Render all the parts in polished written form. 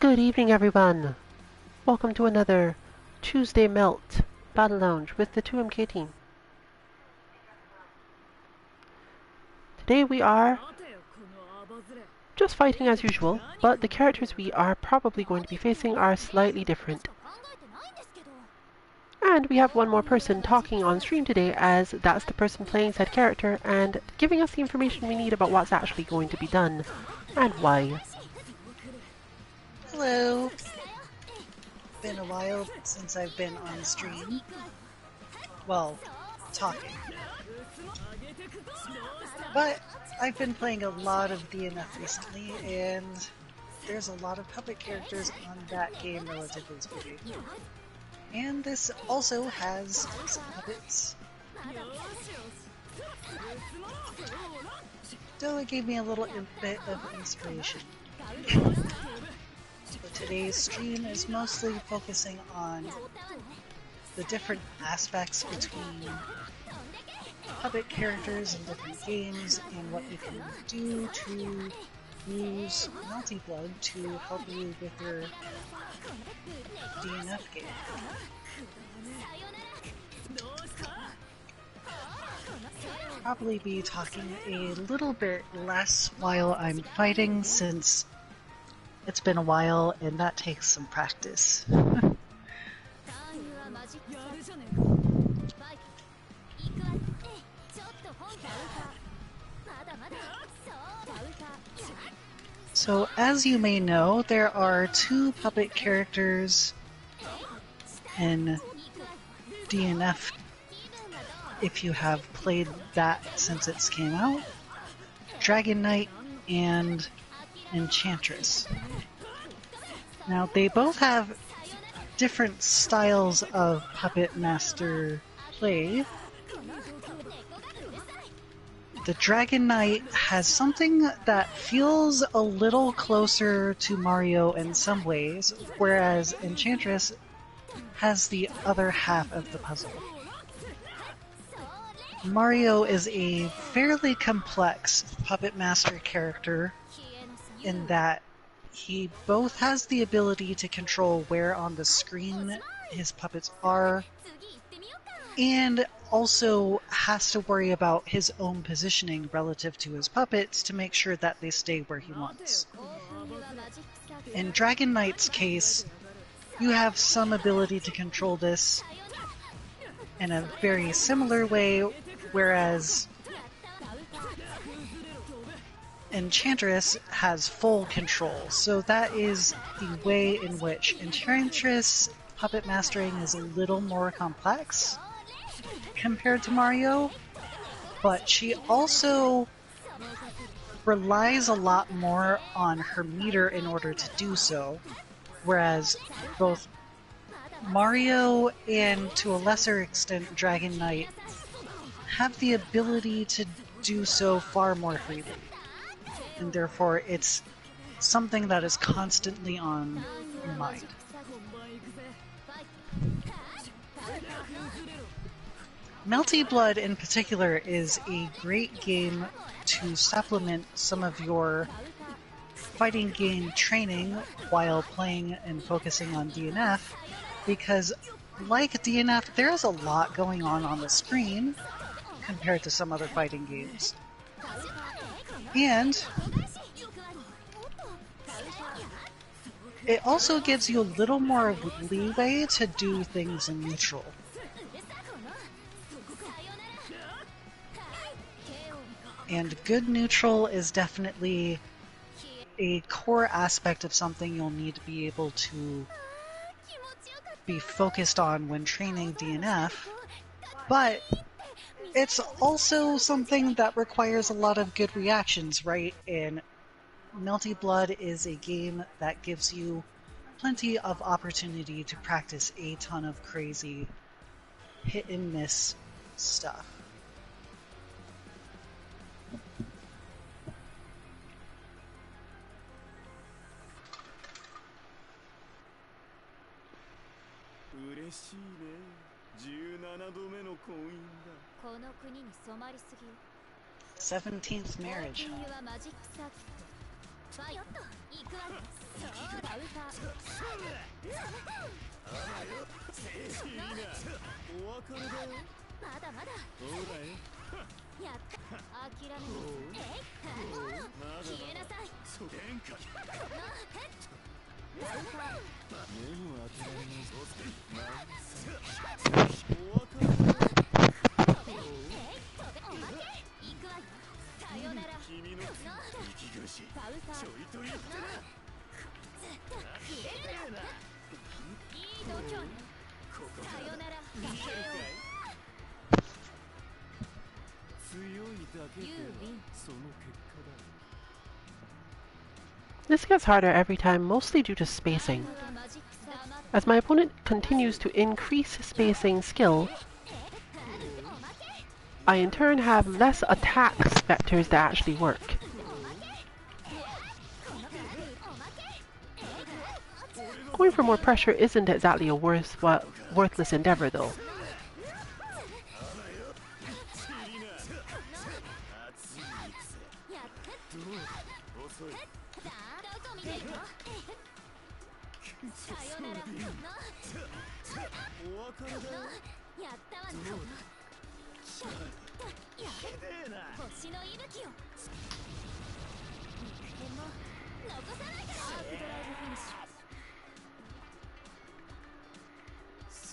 Good evening, everyone. Welcome to another Tuesday Melt Battle Lounge with the 2MK team. Today we are just fighting as usual, but the characters we are probably going to be facing are slightly different. And we have one more person talking on stream today, as that's the person playing said character and giving us the information we need about what's actually going to be done and why. Hello. Been a while since I've been on stream. Well, talking. But I've been playing a lot of DNF recently, and there's a lot of puppet characters on that game, relatively speaking. And this also has some puppets. So it gave me a little bit of inspiration. Today's stream is mostly focusing on the different aspects between puppet characters in different games and what you can do to use Multi-Blood to help you with your DNF game. Probably be talking a little bit less while I'm fighting, since it's been a while and that takes some practice. So, as you may know, there are two puppet characters in DNF if you have played that since it came out: Dragon Knight and Enchantress. Now, they both have different styles of puppet master play. The Dragon Knight has something that feels a little closer to Mario in some ways, whereas Enchantress has the other half of the puzzle. Mario is a fairly complex puppet master character in that he both has the ability to control where on the screen his puppets are, and also has to worry about his own positioning relative to his puppets to make sure that they stay where he wants. In Dragon Knight's case, you have some ability to control this in a very similar way, whereas Enchantress has full control. So that is the way in which Enchantress puppet mastering is a little more complex compared to Mario, but she also relies a lot more on her meter in order to do so, whereas both Mario and, to a lesser extent, Dragon Knight have the ability to do so far more freely, and therefore it's something that is constantly on your mind. Multi-Blood in particular is a great game to supplement some of your fighting game training while playing and focusing on DNF, because like DNF, there's a lot going on the screen compared to some other fighting games. And it also gives you a little more leeway to do things in neutral. And good neutral is definitely a core aspect of something you'll need to be able to be focused on when training DNF, but it's also something that requires a lot of good reactions, right? And Multi-Blood is a game that gives you plenty of opportunity to practice a ton of crazy hit and miss stuff. '17th marriage. This gets harder every time, mostly due to spacing. As my opponent continues to increase spacing skill, I in turn have less attack vectors that actually work. Going for more pressure isn't exactly a worthless endeavor though.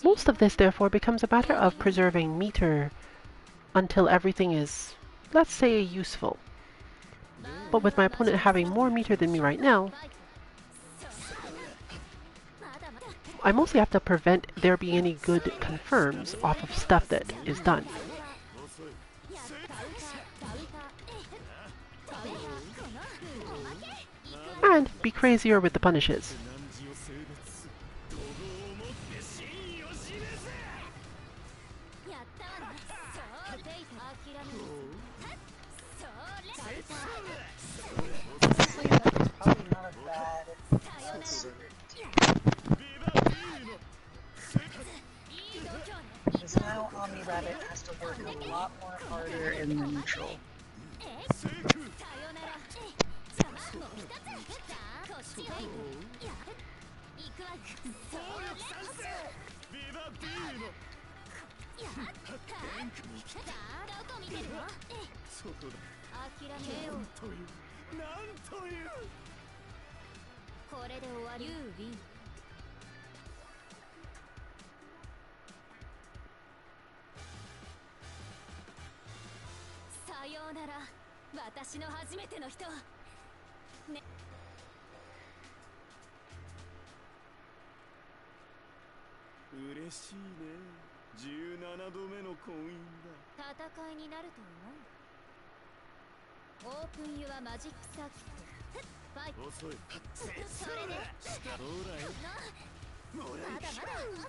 Most of this, therefore, becomes a matter of preserving meter until everything is, let's say, useful. But with my opponent having more meter than me right now, I mostly have to prevent there being any good confirms off of stuff that is done. And be crazier with the punishes. Because now Omni Rabbit has to work a lot more harder in the neutral.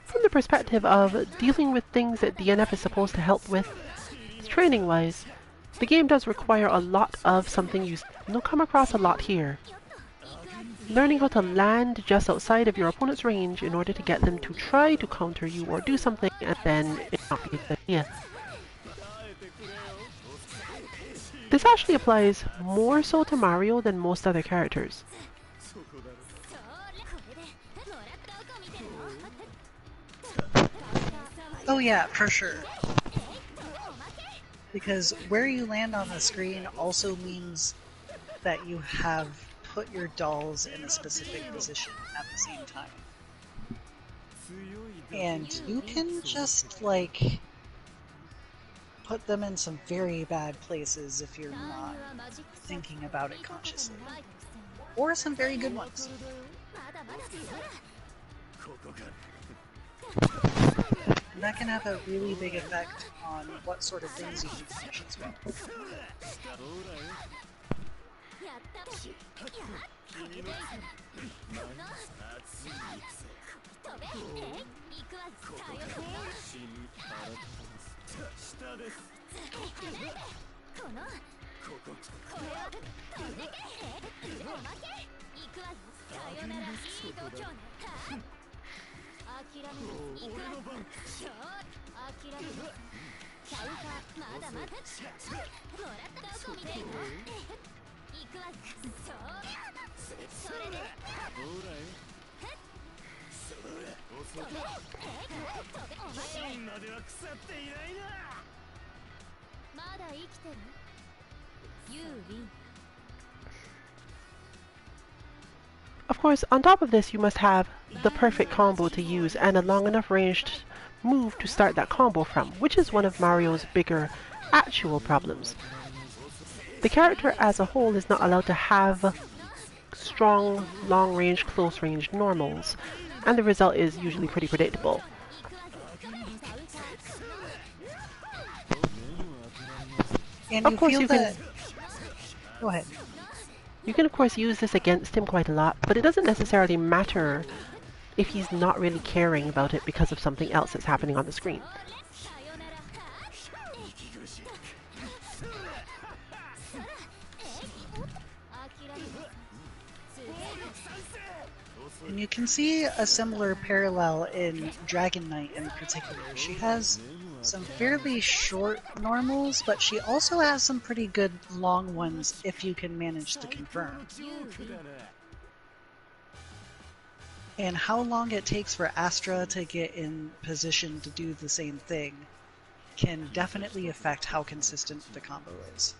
From the perspective of dealing with things that DNF is supposed to help with, training-wise, the game does require a lot of something you'll come across a lot here. Learning how to land just outside of your opponent's range in order to get them to try to counter you or do something, and then it not be a good idea. This actually applies more so to Mario than most other characters. Oh yeah, for sure. Because where you land on the screen also means that you have put your dolls in a specific position at the same time. And you can just, like, put them in some very bad places if you're not thinking about it consciously. Or some very good ones. And that can have a really big effect on what sort of things you can punish as well. Of course, on top of this, you must have the perfect combo to use and a long enough ranged move to start that combo from, which is one of Mario's bigger actual problems. The character as a whole is not allowed to have strong, long-range, close-range normals, and the result is usually pretty predictable. And Of course, you can... Go ahead. You can of course use this against him quite a lot, but it doesn't necessarily matter if he's not really caring about it because of something else that's happening on the screen. And you can see a similar parallel in Dragon Knight in particular. She has some fairly short normals, but she also has some pretty good long ones if you can manage to confirm. And how long it takes for Astra to get in position to do the same thing can definitely affect how consistent the combo is.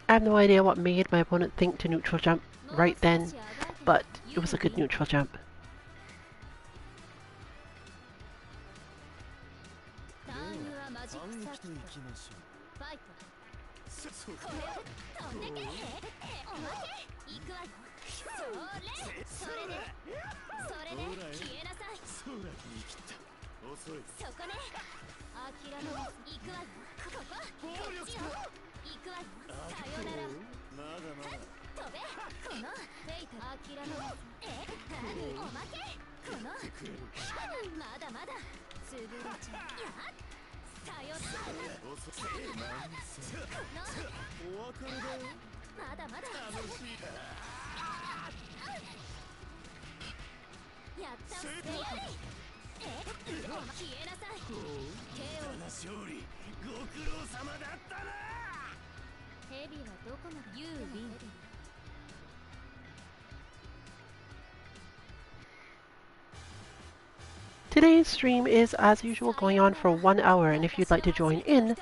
I have no idea what made my opponent think to neutral jump right then, but it was a good neutral jump. Today's stream is, as usual, going on for 1 hour, and if you'd like to join in,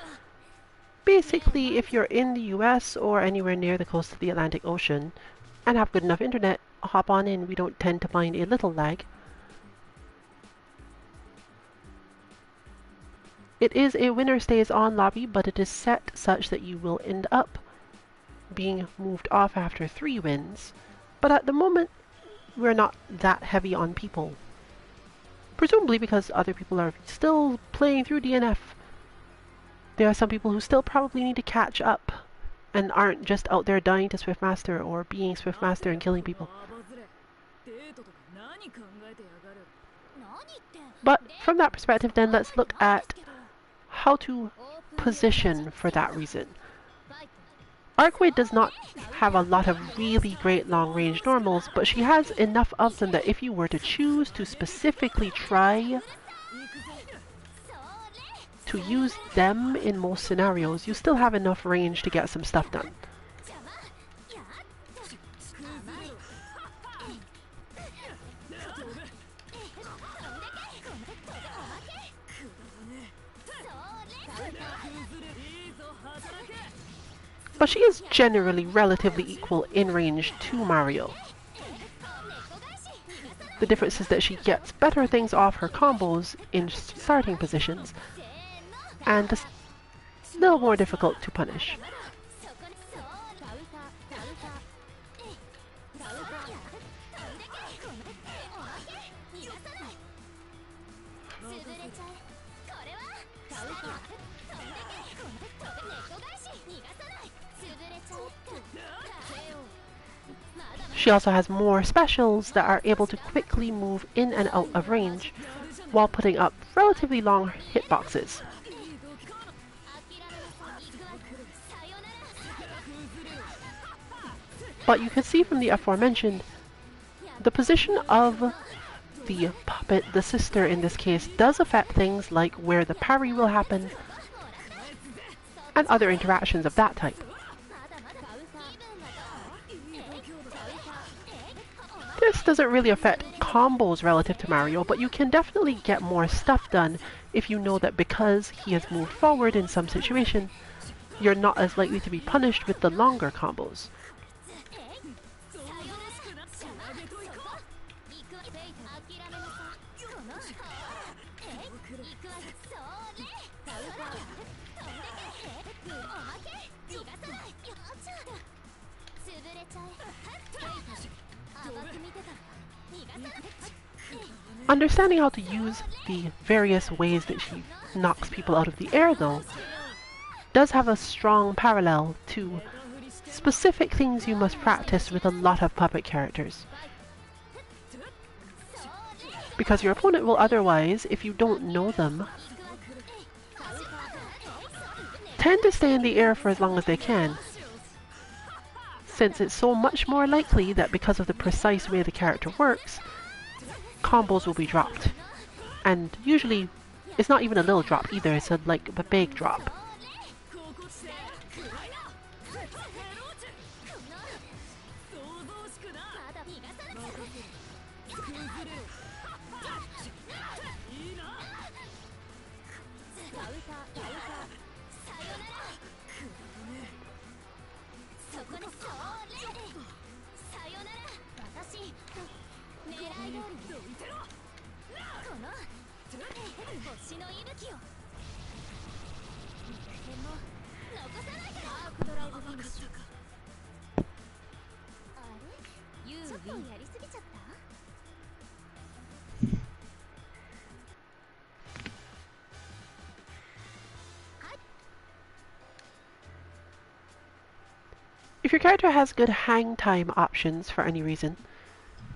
basically, if you're in the US or anywhere near the coast of the Atlantic Ocean and have good enough internet, hop on in. We don't tend to find a little lag. It is a winner stays on lobby, but it is set such that you will end up being moved off after 3 wins. But at the moment, we're not that heavy on people. Presumably because other people are still playing through DNF. There are some people who still probably need to catch up and aren't just out there dying to Swiftmaster or being Swiftmaster and killing people. But from that perspective then, let's look at how to position for that reason. Arcway does not have a lot of really great long-range normals, but she has enough of them that if you were to choose to specifically try to use them in most scenarios, you still have enough range to get some stuff done. but she is generally relatively equal in range to Mario. The difference is that she gets better things off her combos in starting positions, and is a little more difficult to punish. She also has more specials that are able to quickly move in and out of range while putting up relatively long hitboxes. But you can see from the aforementioned, the position of the puppet, the sister in this case, does affect things like where the parry will happen and other interactions of that type. This doesn't really affect combos relative to Mario, but you can definitely get more stuff done if you know that because he has moved forward in some situation, you're not as likely to be punished with the longer combos. Understanding how to use the various ways that she knocks people out of the air, though, does have a strong parallel to specific things you must practice with a lot of puppet characters. Because your opponent will otherwise, if you don't know them, tend to stay in the air for as long as they can, since it's so much more likely that because of the precise way the character works, combos will be dropped. And usually, it's not even a little drop either, it's like a big drop. If your character has good hang time options for any reason,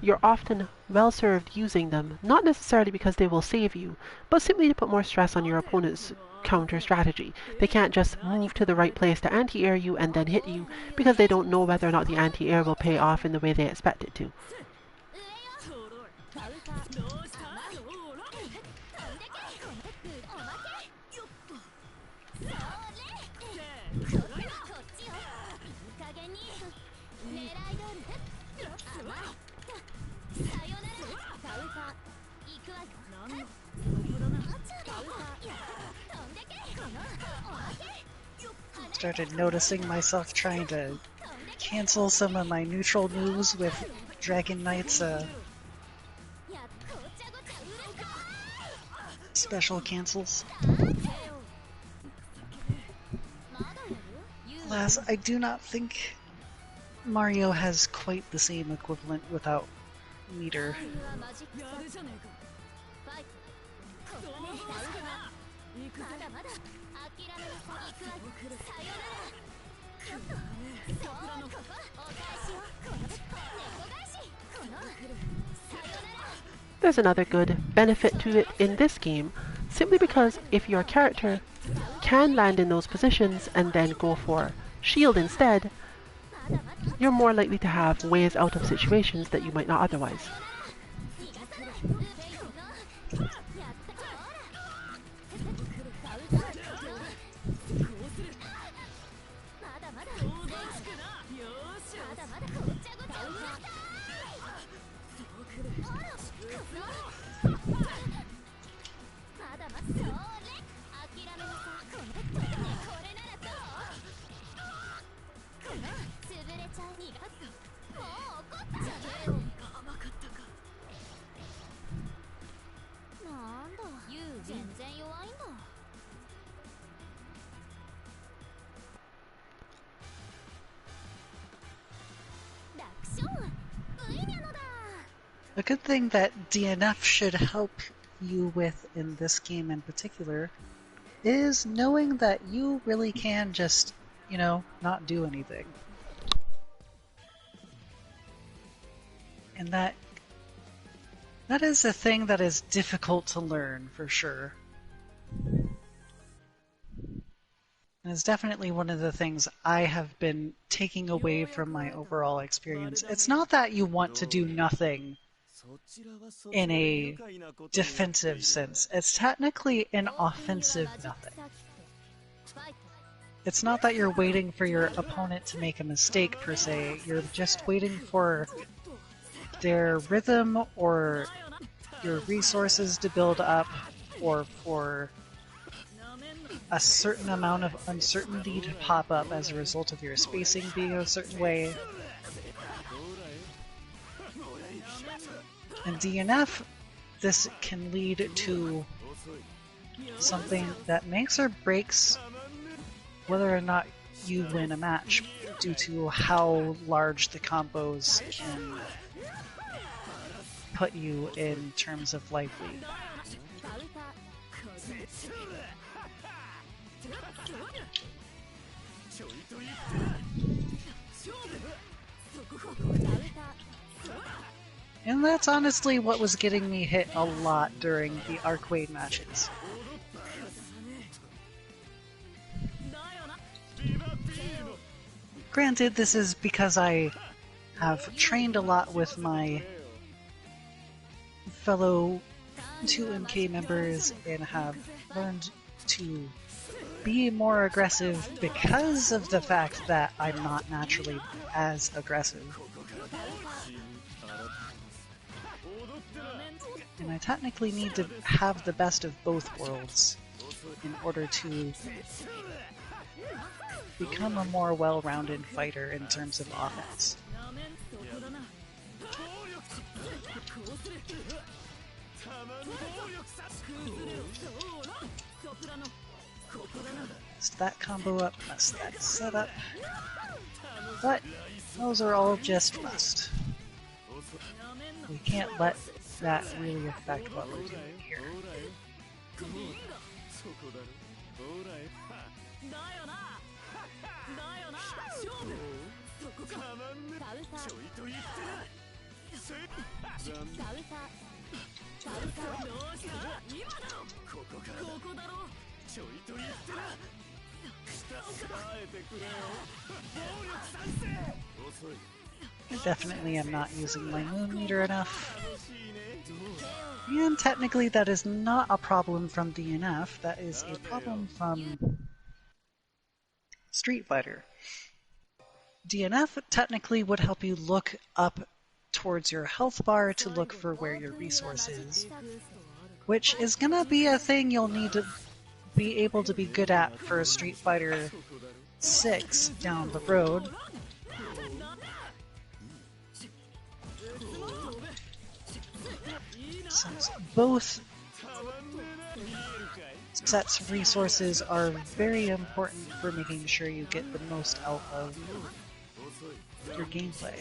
you're often well served using them, not necessarily because they will save you, but simply to put more stress on your opponent's counter strategy. They can't just move to the right place to anti-air you and then hit you because they don't know whether or not the anti-air will pay off in the way they expect it to. Started noticing myself trying to cancel some of my neutral moves with Dragon Knight's special cancels. Alas, I do not think Mario has quite the same equivalent without meter. There's another good benefit to it in this game, simply because if your character can land in those positions and then go for shield instead, you're more likely to have ways out of situations that you might not otherwise. A good thing that DNF should help you with in this game in particular is knowing that you really can just, not do anything. And that is a thing that is difficult to learn, for sure. And it's definitely one of the things I have been taking away from my overall experience. It's not that you want to do nothing in a defensive sense. It's technically an offensive nothing. It's not that you're waiting for your opponent to make a mistake, per se. You're just waiting for their rhythm or your resources to build up, or for a certain amount of uncertainty to pop up as a result of your spacing being a certain way. In DNF, this can lead to something that makes or breaks whether or not you win a match, due to how large the combos can put you in terms of life lead. And that's honestly what was getting me hit a lot during the Arcade matches. Granted, this is because I have trained a lot with my fellow 2MK members and have learned to be more aggressive because of the fact that I'm not naturally as aggressive. And I technically need to have the best of both worlds in order to become a more well-rounded fighter in terms of offense. Messed that combo up, messed that setup. But those are all just rust. We can't let that really affect what we're doing here. I definitely am not using my moon meter enough. And technically that is not a problem from DNF, that is a problem from Street Fighter. DNF technically would help you look up towards your health bar to look for where your resource is, which is gonna be a thing you'll need to be able to be good at for Street Fighter 6 down the road. Since both sets of resources are very important for making sure you get the most out of your gameplay.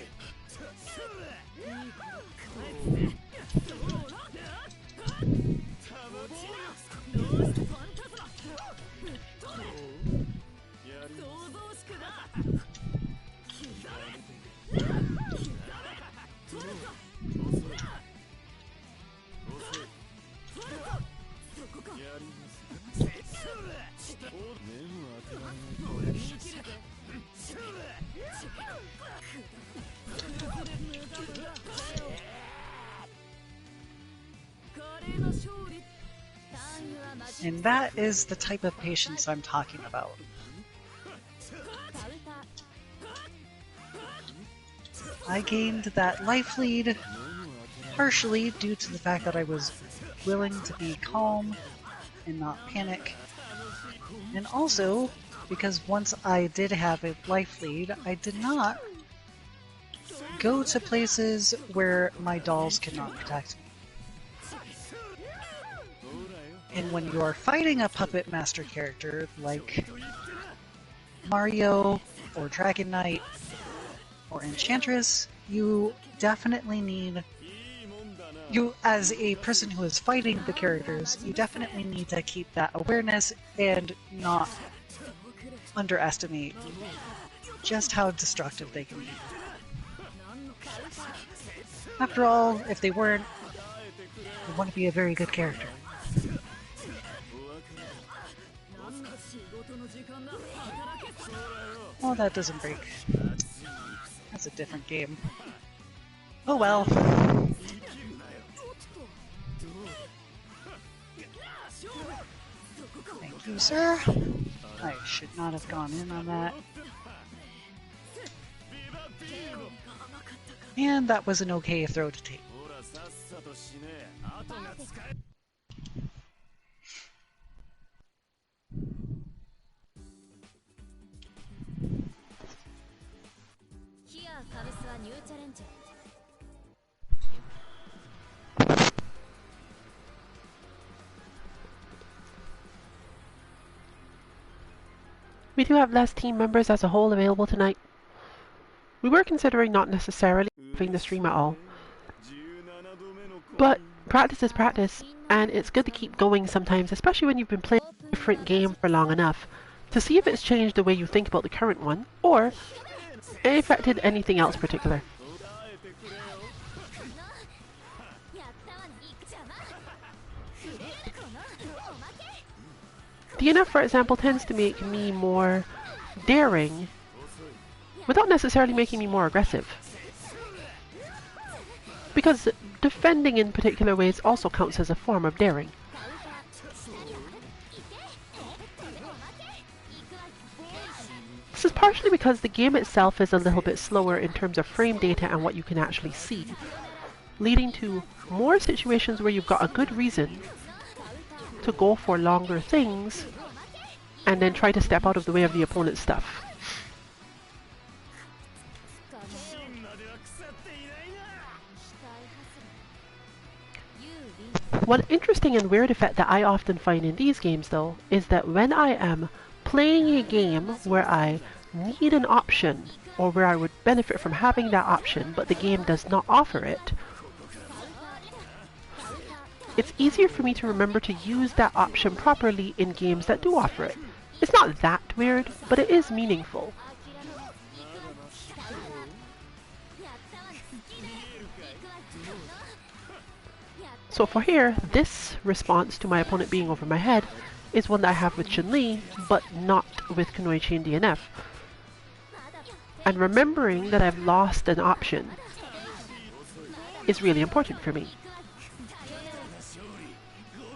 And that is the type of patience I'm talking about. I gained that life lead partially due to the fact that I was willing to be calm and not panic, and also because once I did have a life lead, I did not go to places where my dolls could not protect me. And when you are fighting a Puppet Master character like Mario or Dragon Knight or Enchantress, you definitely need You, as a person who is fighting the characters, you definitely need to keep that awareness and not underestimate just how destructive they can be. After all, if they weren't, they wouldn't be a very good character. Oh, that doesn't break. That's a different game. Oh well. Thank you, sir. I should not have gone in on that. And that was an okay throw to take. We do have less team members as a whole available tonight. We were considering not necessarily having the stream at all. But practice is practice, and it's good to keep going sometimes, especially when you've been playing a different game for long enough, to see if it's changed the way you think about the current one, or it affected anything else particular. DNF, for example, tends to make me more daring, without necessarily making me more aggressive. Because defending in particular ways also counts as a form of daring. This is partially because the game itself is a little bit slower in terms of frame data and what you can actually see, leading to more situations where you've got a good reason to go for longer things and then try to step out of the way of the opponent's stuff. One interesting and weird effect that I often find in these games, though, is that when I am playing a game where I need an option, or where I would benefit from having that option, but the game does not offer it, it's easier for me to remember to use that option properly in games that do offer it. It's not that weird, but it is meaningful. So for here, this response to my opponent being over my head is one that I have with Chun-Li, but not with Kunoichi and DNF. And remembering that I've lost an option is really important for me,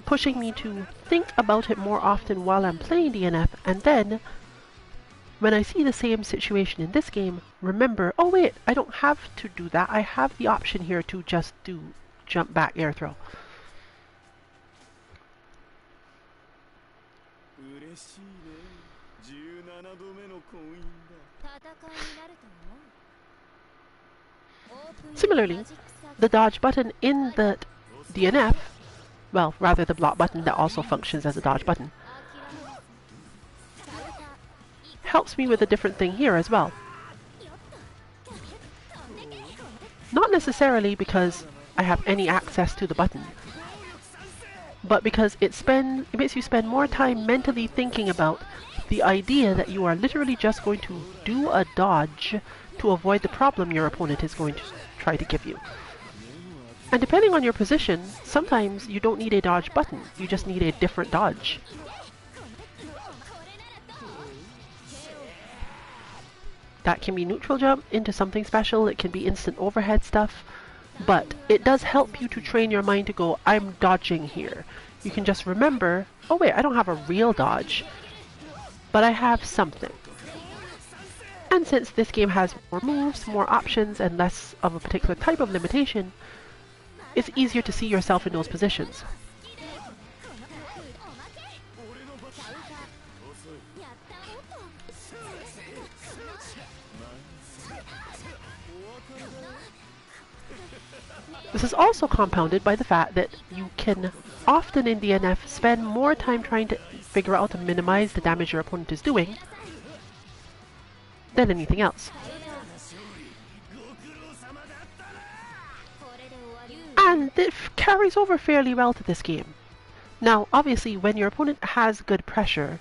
pushing me to think about it more often while I'm playing DNF, and then, when I see the same situation in this game, remember, oh wait, I don't have to do that, I have the option here to just do jump back air throw. Similarly, the dodge button in the DNF, well, rather the block button that also functions as a dodge button, helps me with a different thing here as well. Not necessarily because I have any access to the button, but because it makes you spend more time mentally thinking about the idea that you are literally just going to do a dodge to avoid the problem your opponent is going to try to give you. And depending on your position, sometimes you don't need a dodge button, you just need a different dodge. That can be neutral jump into something special, it can be instant overhead stuff, but it does help you to train your mind to go, I'm dodging here. You can just remember, oh wait, I don't have a real dodge, but I have something. And since this game has more moves, more options, and less of a particular type of limitation, it's easier to see yourself in those positions. This is also compounded by the fact that you can often in DNF spend more time trying to figure out how to minimize the damage your opponent is doing than anything else. And it carries over fairly well to this game. Now, obviously, when your opponent has good pressure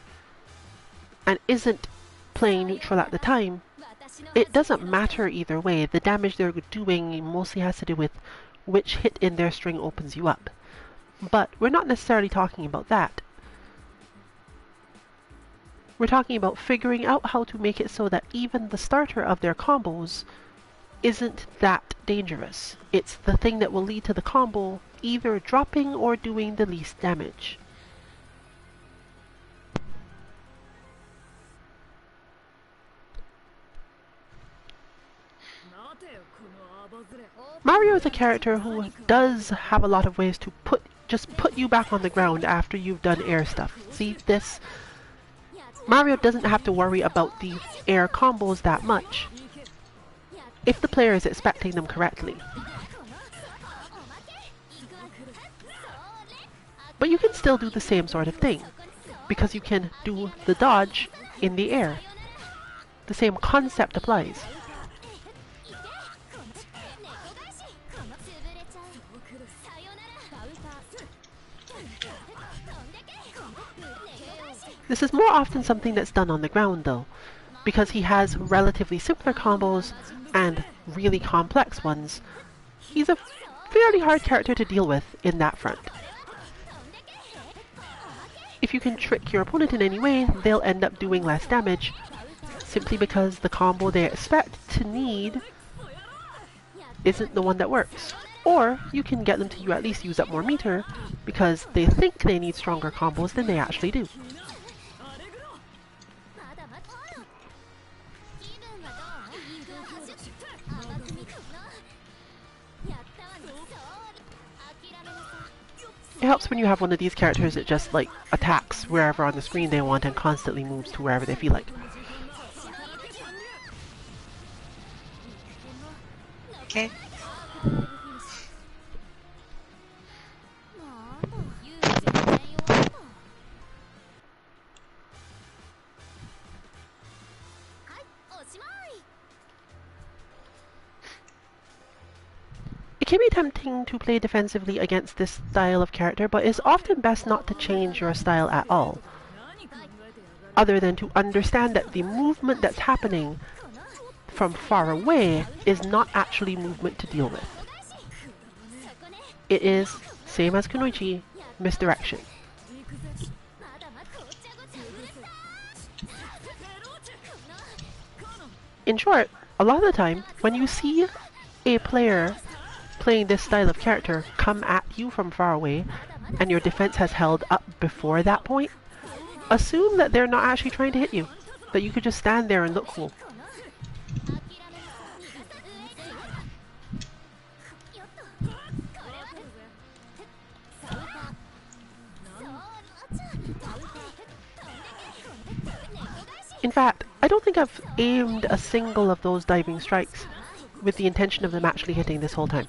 and isn't playing neutral at the time, it doesn't matter either way. The damage they're doing mostly has to do with which hit in their string opens you up. But we're not necessarily talking about that. We're talking about figuring out how to make it so that even the starter of their combos isn't that dangerous. It's the thing that will lead to the combo either dropping or doing the least damage. Mario is a character who does have a lot of ways to just put you back on the ground after you've done air stuff. See this? Mario doesn't have to worry about the air combos that much if the player is expecting them correctly. But you can still do the same sort of thing, because you can do the dodge in the air. The same concept applies. This is more often something that's done on the ground though, because he has relatively simpler combos and really complex ones. He's a fairly hard character to deal with in that front. If you can trick your opponent in any way, they'll end up doing less damage, simply because the combo they expect to need isn't the one that works. Or you can get them to at least use up more meter, because they think they need stronger combos than they actually do. It helps when you have one of these characters that just like attacks wherever on the screen they want and constantly moves to wherever they feel like. Okay. It can be tempting to play defensively against this style of character, but it's often best not to change your style at all, other than to understand that the movement that's happening from far away is not actually movement to deal with. It is, same as Kunoichi, misdirection. In short, a lot of the time, when you see a player playing this style of character come at you from far away, and your defense has held up before that point, assume that they're not actually trying to hit you, that you could just stand there and look cool. In fact, I don't think I've aimed a single of those diving strikes with the intention of them actually hitting this whole time.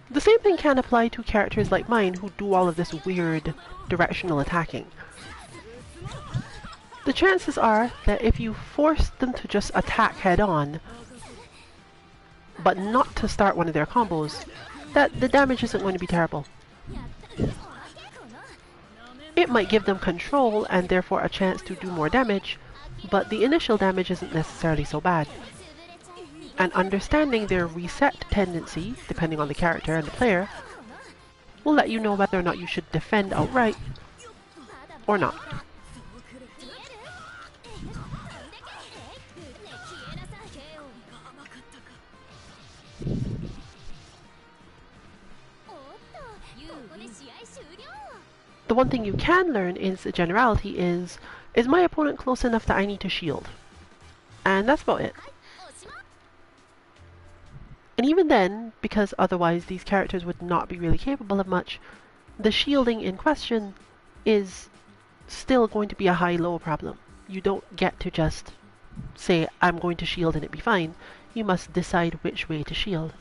The same thing can apply to characters like mine who do all of this weird directional attacking. The chances are that if you force them to just attack head-on, but not to start one of their combos, that the damage isn't going to be terrible. It might give them control and therefore a chance to do more damage, but the initial damage isn't necessarily so bad. And understanding their reset tendency, depending on the character and the player, will let you know whether or not you should defend outright or not. The one thing you can learn is a generality is my opponent close enough that I need to shield? And that's about it. And even then, because otherwise these characters would not be really capable of much, the shielding in question is still going to be a high-low problem. You don't get to just say, I'm going to shield and it be fine. You must decide which way to shield.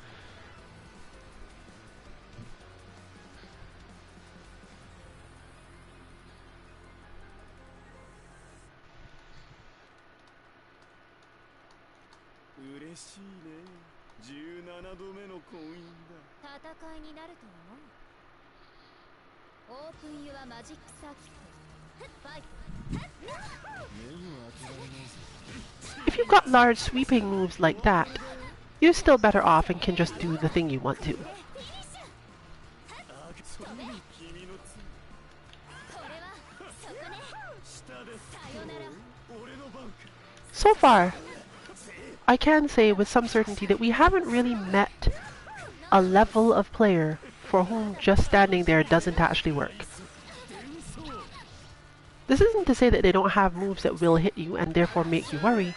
If you've got large sweeping moves like that, you're still better off and can just do the thing you want to. So far, I can say with some certainty that we haven't really met a level of player for whom just standing there doesn't actually work. This isn't to say that they don't have moves that will hit you and therefore make you worry,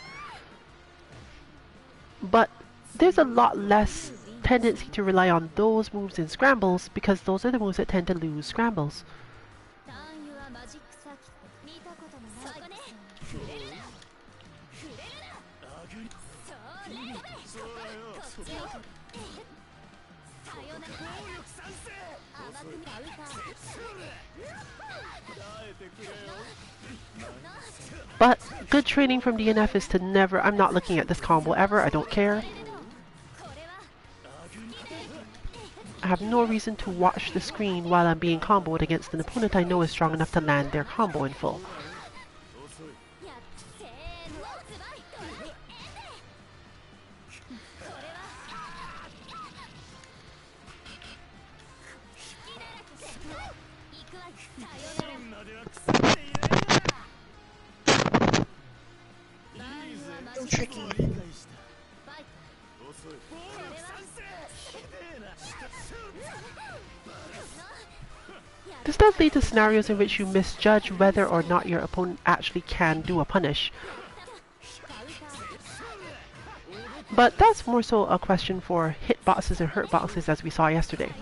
but there's a lot less tendency to rely on those moves in scrambles because those are the moves that tend to lose scrambles. But good training from DNF is to never, I'm not looking at this combo ever, I don't care. I have no reason to watch the screen while I'm being comboed against an opponent I know is strong enough to land their combo in full. So tricky. This does lead to scenarios in which you misjudge whether or not your opponent actually can do a punish. But that's more so a question for hitboxes and hurtboxes as we saw yesterday.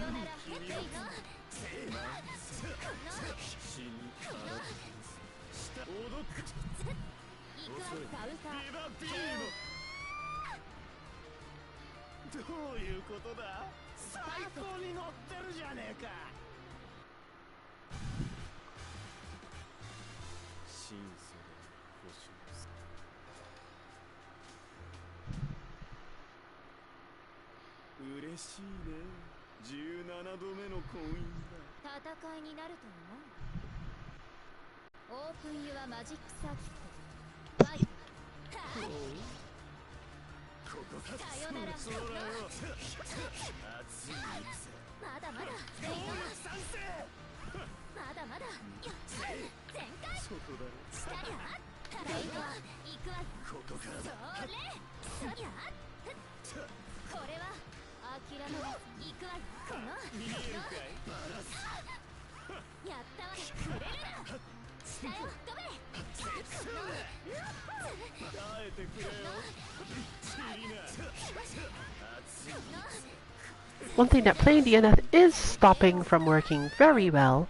One thing that playing DNF is stopping from working very well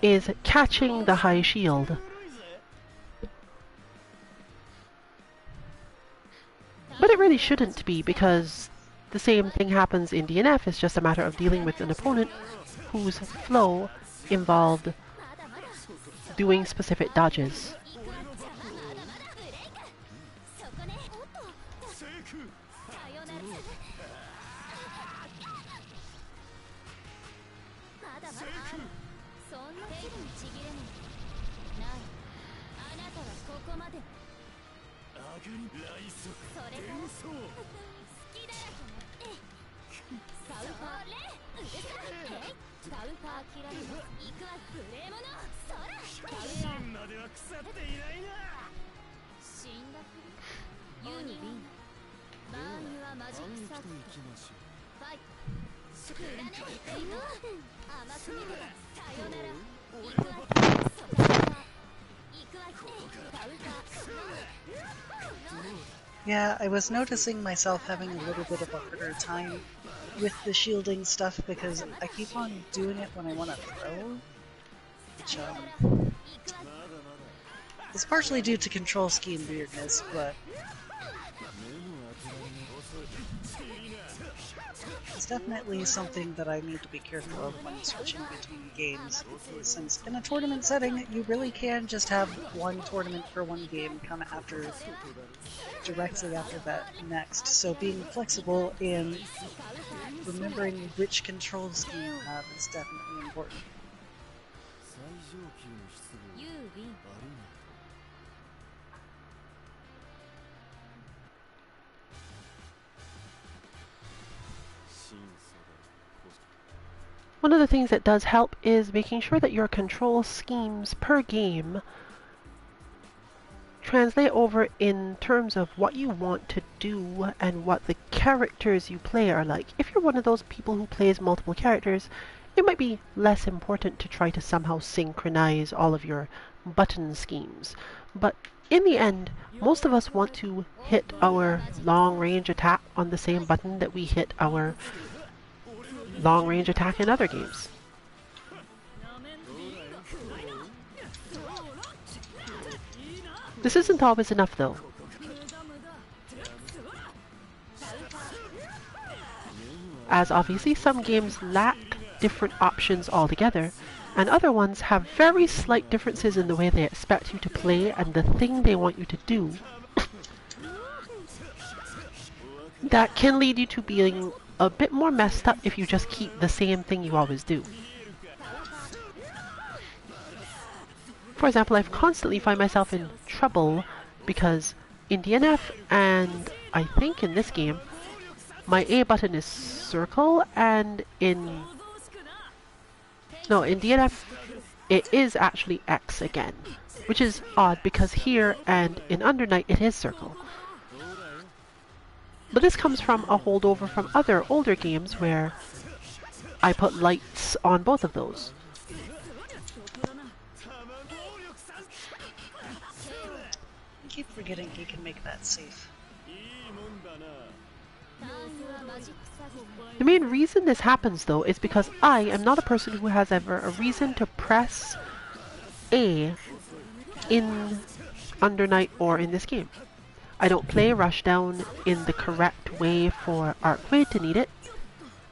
is catching the high shield. But it really shouldn't be, because the same thing happens in DNF. It's just a matter of dealing with an opponent whose flow involved doing specific dodges. Yeah, I was noticing myself having a little bit of a harder time with the shielding stuff because I keep on doing it when I want to throw, which is partially due to control scheme weirdness, but is definitely something that I need to be careful of when switching between games, since in a tournament setting, you really can just have one tournament for one game come directly after that next. So being flexible in remembering which control scheme you have is definitely important. One of the things that does help is making sure that your control schemes per game translate over in terms of what you want to do and what the characters you play are like. If you're one of those people who plays multiple characters, it might be less important to try to somehow synchronize all of your button schemes. But in the end, most of us want to hit our long range attack on the same button that we hit our long range attack in other games. This isn't always enough though. As obviously some games lack different options altogether, and other ones have very slight differences in the way they expect you to play and the thing they want you to do that can lead you to being a bit more messed up if you just keep the same thing you always do. For example, I constantly find myself in trouble because in DNF and I think in this game, my A button is circle, and in DNF it is actually X again, which is odd because here and in Undernight it is circle. But this comes from a holdover from other older games where I put lights on both of those. I keep forgetting he can make that safe. The main reason this happens though is because I am not a person who has ever a reason to press A in Undernight or in this game. I don't play Rushdown in the correct way for Archway to need it,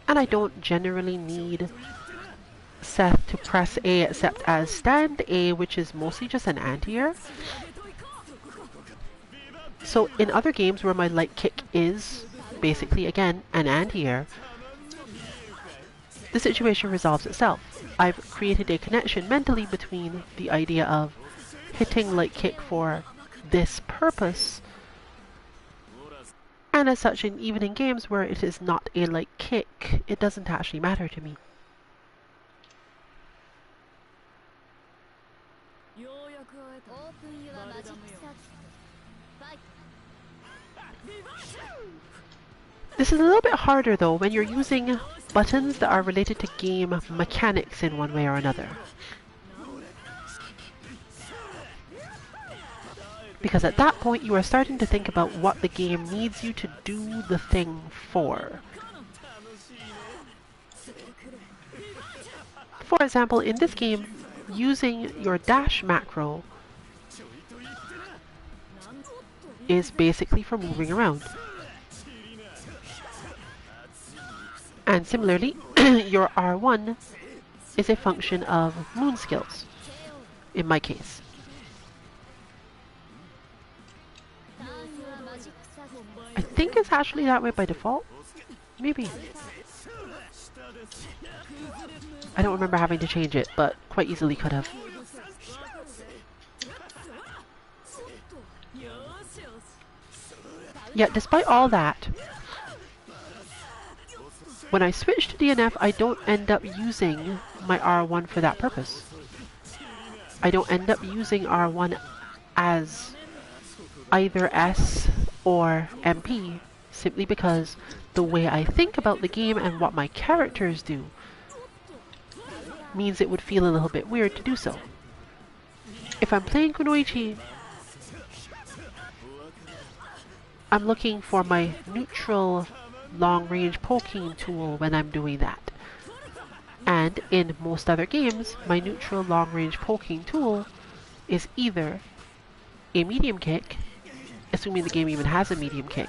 and I don't generally need Seth to press A except as stand A, which is mostly just an anti-air. So in other games where my light kick is basically again an anti-air, the situation resolves itself. I've created a connection mentally between the idea of hitting light kick for this purpose, and as such, even in games where it is not a light kick, it doesn't actually matter to me. This is a little bit harder though when you're using buttons that are related to game mechanics in one way or another. Because at that point you are starting to think about what the game needs you to do the thing for. For example, in this game, using your dash macro is basically for moving around. And similarly, your R1 is a function of moon skills, in my case. I think it's actually that way by default. Maybe. I don't remember having to change it, but quite easily could have. Yet, despite all that, when I switch to DNF, I don't end up using my R1 for that purpose. I don't end up using R1 as either S or MP, simply because the way I think about the game and what my characters do means it would feel a little bit weird to do so. If I'm playing Kunoichi, I'm looking for my neutral long-range poking tool when I'm doing that. And in most other games, my neutral long-range poking tool is either a medium kick, assuming the game even has a medium kick,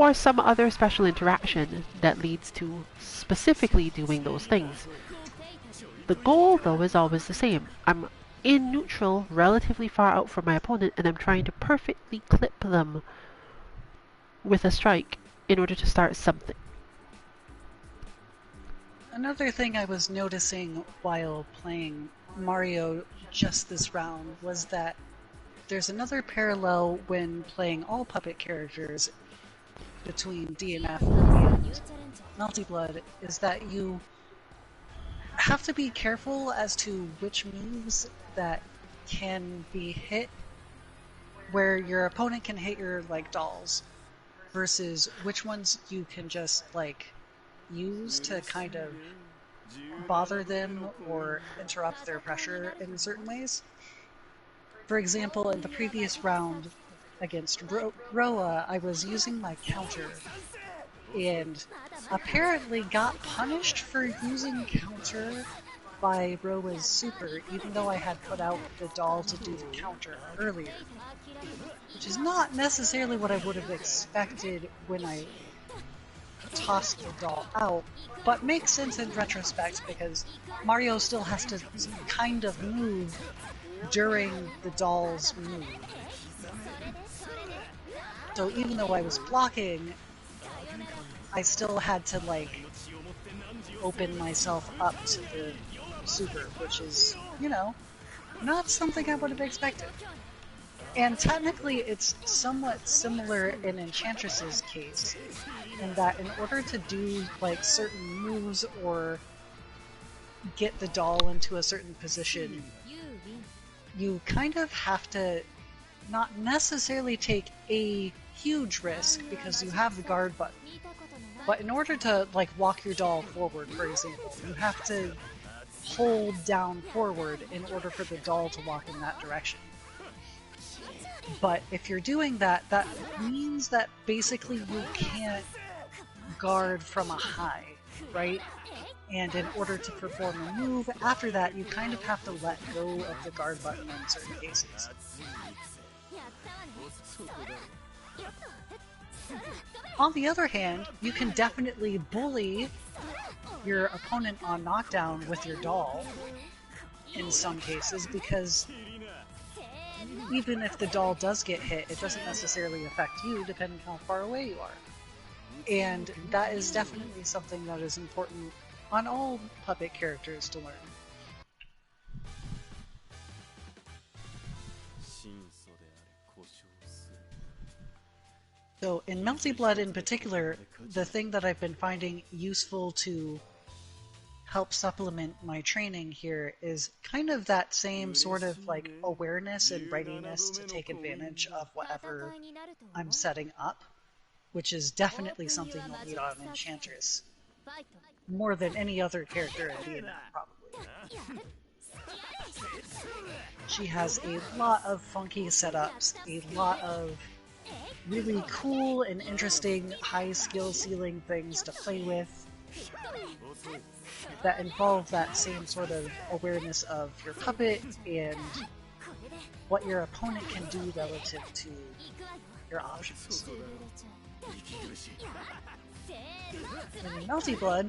or some other special interaction that leads to specifically doing those things. The goal, though, is always the same. I'm in neutral, relatively far out from my opponent, and I'm trying to perfectly clip them with a strike in order to start something. Another thing I was noticing while playing Mario just this round was that there's another parallel when playing all puppet characters between DNF and Melty Blood, is that you have to be careful as to which moves that can be hit where your opponent can hit your dolls versus which ones you can just use to kind of bother them or interrupt their pressure in certain ways. For example, in the previous round against Roa, I was using my counter and apparently got punished for using counter by Roa's super, even though I had put out the doll to do the counter earlier. Which is not necessarily what I would have expected when I tossed the doll out, but makes sense in retrospect because Mario still has to kind of move during the doll's move. So even though I was blocking, I still had to open myself up to the super, which is, not something I would have expected. And technically it's somewhat similar in Enchantress's case, in that in order to do certain moves or get the doll into a certain position, you kind of have to not necessarily take a huge risk because you have the guard button. But in order to walk your doll forward, for example, you have to hold down forward in order for the doll to walk in that direction. But if you're doing that, that means that basically you can't guard from a high, right? And in order to perform a move after that, you kind of have to let go of the guard button in certain cases. On the other hand, you can definitely bully your opponent on knockdown with your doll in some cases, because even if the doll does get hit, it doesn't necessarily affect you depending on how far away you are. And that is definitely something that is important on all puppet characters to learn. So in Melty Blood in particular, the thing that I've been finding useful to help supplement my training here is kind of that same sort of awareness and readiness to take advantage of whatever I'm setting up, which is definitely something you'll need on Enchantress, more than any other character in DNF, probably. She has a lot of funky setups, a lot of really cool and interesting high skill ceiling things to play with that involve that same sort of awareness of your puppet and what your opponent can do relative to your options. In Melty Blood,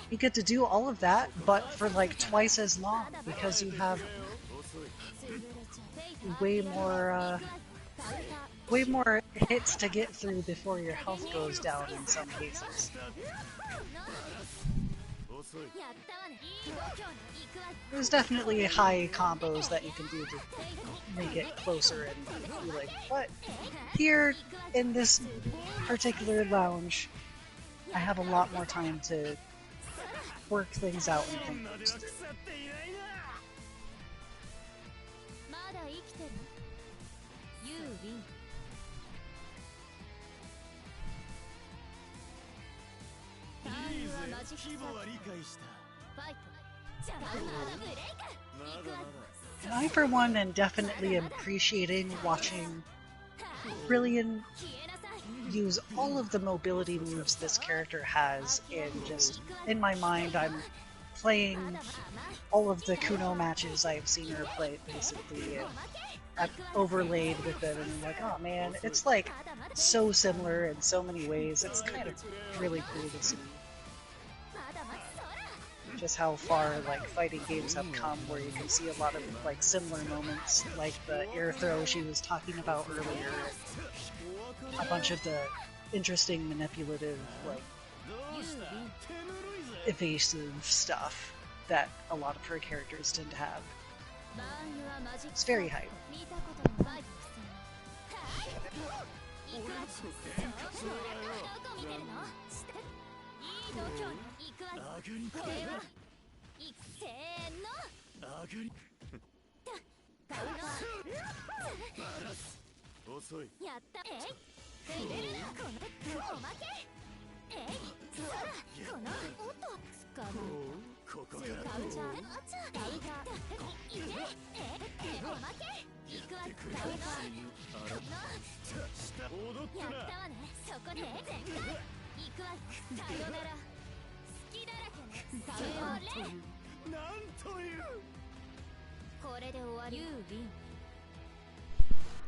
you get to do all of that, but for twice as long, because you have way more hits to get through before your health goes down in some cases. There's definitely high combos that you can do to make it closer and healing, but here in this particular lounge, I have a lot more time to work things out and think things through. And I, for one, am definitely appreciating watching Brilliant use all of the mobility moves this character has, and just, in my mind, I'm playing all of the Kuno matches I've seen her play, basically, and overlaid with it, and I'm like, oh man, it's like so similar in so many ways. It's kind of really cool to see just how far like fighting games have come, where you can see a lot of like similar moments, like the air throw she was talking about earlier, and a bunch of the interesting manipulative, like evasive stuff that a lot of her characters tend to have. It's very hype.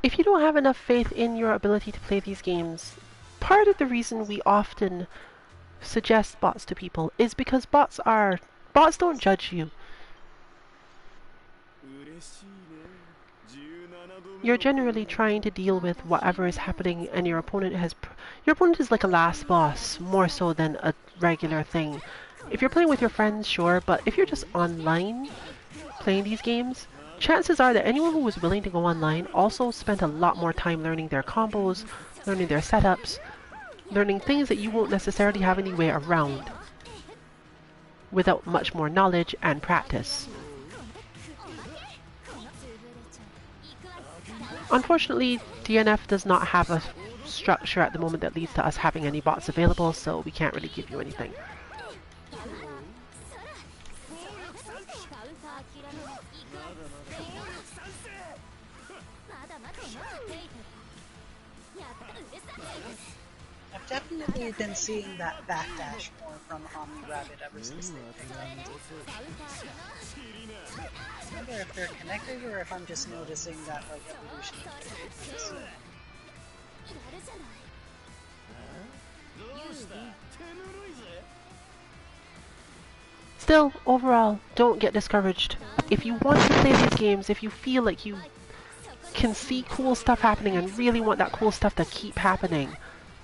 If you don't have enough faith in your ability to play these games, part of the reason we often suggest bots to people is because bots don't judge you. You're generally trying to deal with whatever is happening, and your opponent is like a last boss more so than a regular thing. If you're playing with your friends, sure, but if you're just online playing these games, chances are that anyone who was willing to go online also spent a lot more time learning their combos, learning their setups, learning things that you won't necessarily have any way around without much more knowledge and practice. Unfortunately, DNF does not have a structure at the moment that leads to us having any bots available, so we can't really give you anything. I've definitely been seeing that backdash more from Omni Rabbit ever since they picked up. I wonder if they're connected or if I'm just noticing that like evolution. Still, overall, don't get discouraged. If you want to play these games, if you feel like you can see cool stuff happening and really want that cool stuff to keep happening,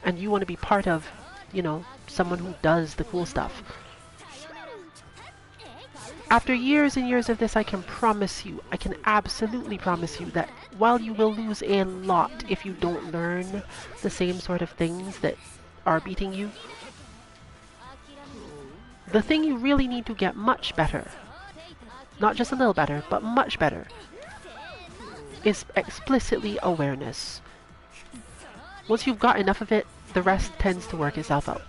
and you want to be part of, you know, someone who does the cool stuff. After years and years of this, I can absolutely promise you that while you will lose a lot if you don't learn the same sort of things that are beating you, the thing you really need to get much better, not just a little better, but much better, is explicitly awareness. Once you've got enough of it, the rest tends to work itself out.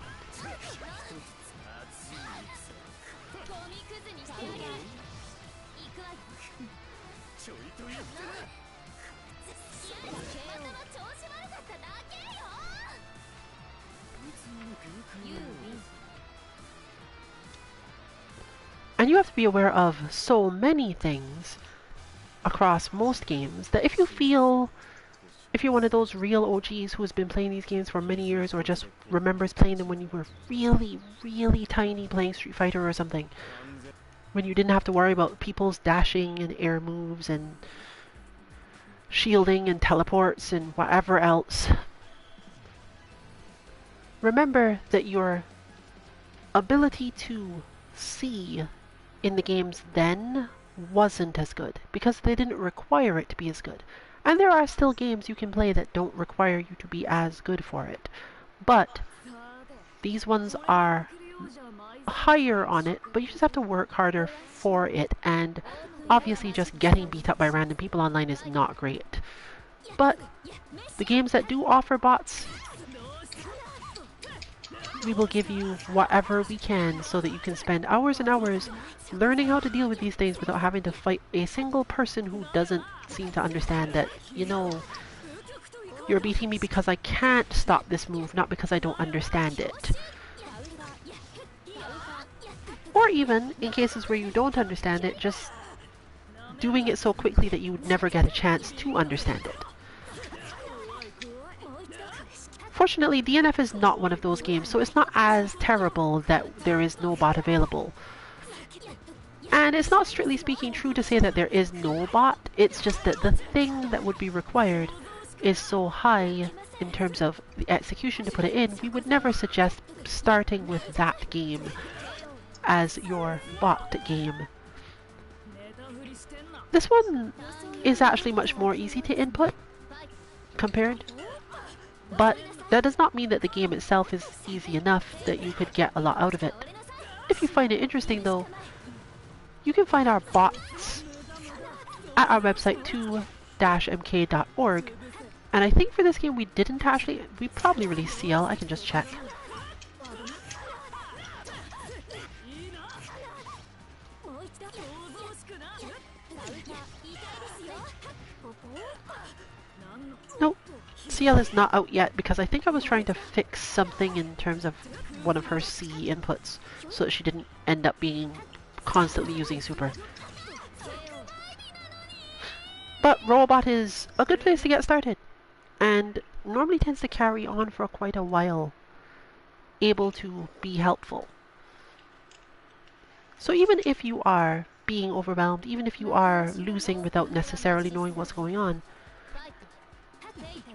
And you have to be aware of so many things across most games that if you're one of those real OGs who has been playing these games for many years or just remembers playing them when you were really, really tiny playing Street Fighter or something, when you didn't have to worry about people's dashing and air moves and shielding and teleports and whatever else, remember that your ability to see in the games then wasn't as good because they didn't require it to be as good. And there are still games you can play that don't require you to be as good for it. But these ones are higher on it, but you just have to work harder for it. And obviously just getting beat up by random people online is not great. But the games that do offer bots, we will give you whatever we can so that you can spend hours and hours learning how to deal with these things without having to fight a single person who doesn't seem to understand that, you know, you're beating me because I can't stop this move, not because I don't understand it. Or even, in cases where you don't understand it, just doing it so quickly that you would never get a chance to understand it. Fortunately, DNF is not one of those games, so it's not as terrible that there is no bot available. And it's not strictly speaking true to say that there is no bot, it's just that the thing that would be required is so high in terms of the execution to put it in, we would never suggest starting with that game as your bot game. This one is actually much more easy to input compared, but that does not mean that the game itself is easy enough that you could get a lot out of it. If you find it interesting though, you can find our bots at our website 2-mk.org. And I think for this game we probably released CL, I can just check. Nope, CL is not out yet because I think I was trying to fix something in terms of one of her C inputs so that she didn't end up being constantly using super. But Robot is a good place to get started and normally tends to carry on for quite a while, able to be helpful. So even if you are being overwhelmed, even if you are losing without necessarily knowing what's going on,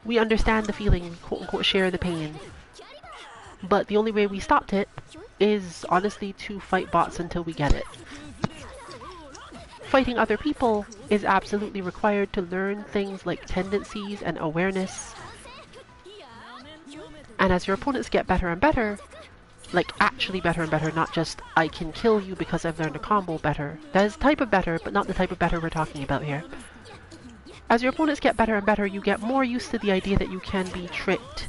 we understand the feeling, quote unquote share the pain. But the only way we stopped it is honestly to fight bots until we get it. Fighting other people is absolutely required to learn things like tendencies and awareness. And as your opponents get better and better, like actually better and better, not just I can kill you because I've learned a combo better. That is type of better, but not the type of better we're talking about here. As your opponents get better and better, you get more used to the idea that you can be tricked,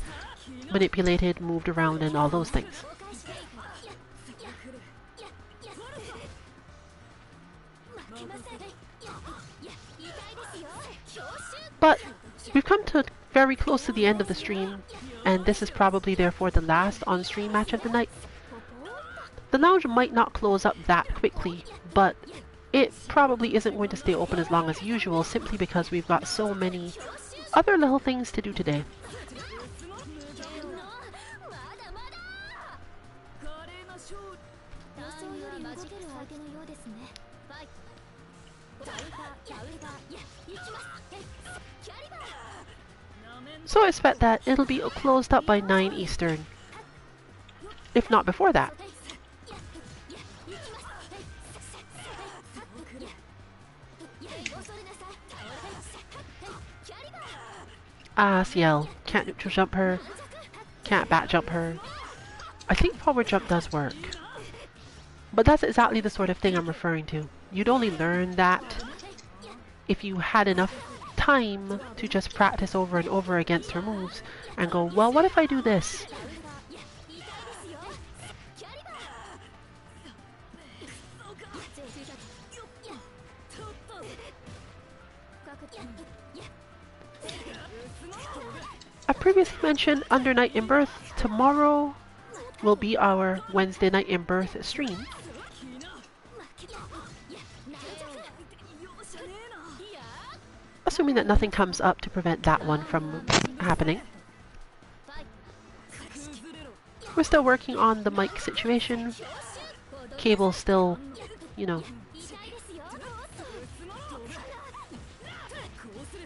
manipulated, moved around, and all those things. But we've come to very close to the end of the stream, and this is probably therefore the last on-stream match of the night. The lounge might not close up that quickly, but it probably isn't going to stay open as long as usual simply because we've got so many other little things to do today. So I expect that it'll be closed up by 9 Eastern, if not before that. Ah, CL. Can't neutral jump her. Can't back jump her. I think forward jump does work. But that's exactly the sort of thing I'm referring to. You'd only learn that if you had enough time to just practice over and over against her moves and go, well, what if I do this? I previously mentioned Under Night in Birth. Tomorrow will be our Wednesday Night in Birth stream. Assuming that nothing comes up to prevent that one from happening. We're still working on the mic situation. Cable still, you know,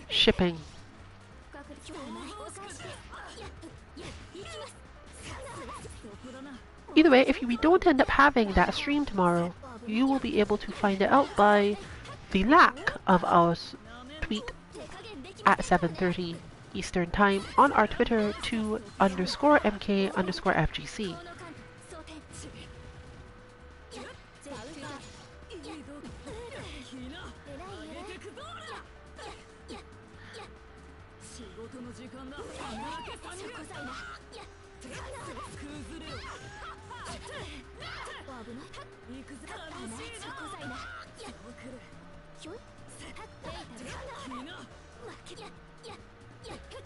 shipping. Either way, if we don't end up having that stream tomorrow, you will be able to find it out by the lack of our tweet at 7:30 Eastern Time on our Twitter _MK_FGC.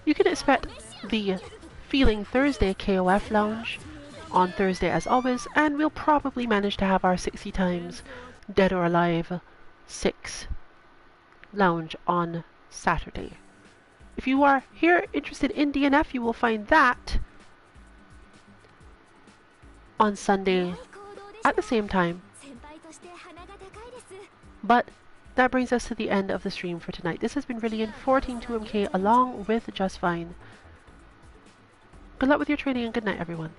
You can expect the Feeling Thursday KOF Lounge on Thursday as always, and we'll probably manage to have our 60 times Dead or Alive 6 Lounge on Saturday. If you are here interested in DNF, you will find that on Sunday at the same time. But that brings us to the end of the stream for tonight. This has been Rillian, 142MK, along with Just Fine. Good luck with your training and good night, everyone.